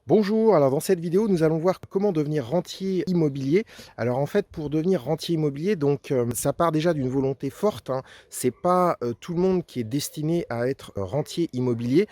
Bonjour, alors dans cette vidéo, nous allons voir comment devenir rentier immobilier. Alors en fait, pour devenir rentier immobilier, donc ça part déjà d'une volonté forte, hein. C'est pas tout le monde qui est destiné à être rentier immobilier.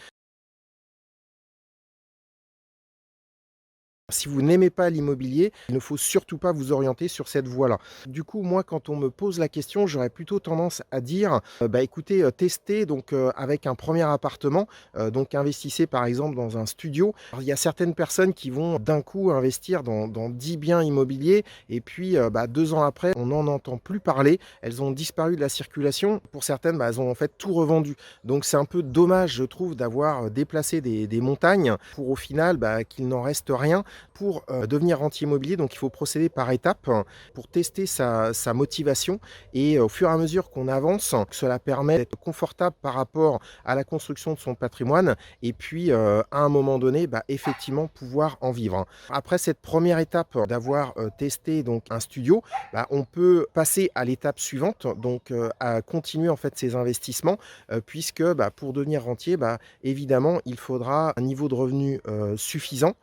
Si vous n'aimez pas l'immobilier, il ne faut surtout pas vous orienter sur cette voie-là. Du coup, moi, quand on me pose la question, j'aurais plutôt tendance à dire, bah, écoutez, testez donc avec un premier appartement, donc investissez par exemple dans un studio. Alors, il y a certaines personnes qui vont d'un coup investir dans 10 biens immobiliers et puis, bah, 2 ans après, on n'en entend plus parler. Elles ont disparu de la circulation. Pour certaines, bah, elles ont en fait tout revendu. Donc c'est un peu dommage, je trouve, d'avoir déplacé des montagnes pour au final, bah, qu'il n'en reste rien. Pour, devenir rentier immobilier, donc il faut procéder par étapes, pour tester sa motivation et au fur et à mesure qu'on avance, cela permet d'être confortable par rapport à la construction de son patrimoine et puis, à un moment donné, bah, effectivement pouvoir en vivre. Après cette première étape d'avoir, testé donc un studio, bah, on peut passer à l'étape suivante, donc, à continuer en fait ses investissements, puisque, bah, pour devenir rentier, bah, évidemment, il faudra un niveau de revenu, suffisant.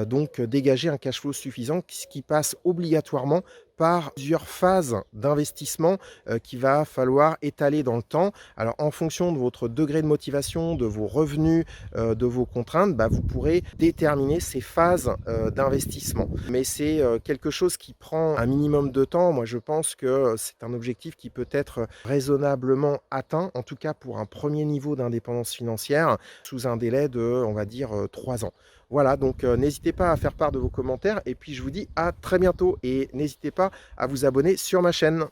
Donc dégager un cash flow suffisant, ce qui passe obligatoirement par plusieurs phases d'investissement, qu'il va falloir étaler dans le temps. Alors en fonction de votre degré de motivation, de vos revenus, de vos contraintes, bah, vous pourrez déterminer ces phases, d'investissement. Mais c'est, quelque chose qui prend un minimum de temps. Moi, je pense que, c'est un objectif qui peut être raisonnablement atteint, en tout cas pour un premier niveau d'indépendance financière, sous un délai de, on va dire, 3 ans. Voilà, donc n'hésitez pas à faire part de vos commentaires et puis je vous dis à très bientôt et n'hésitez pas à vous abonner sur ma chaîne.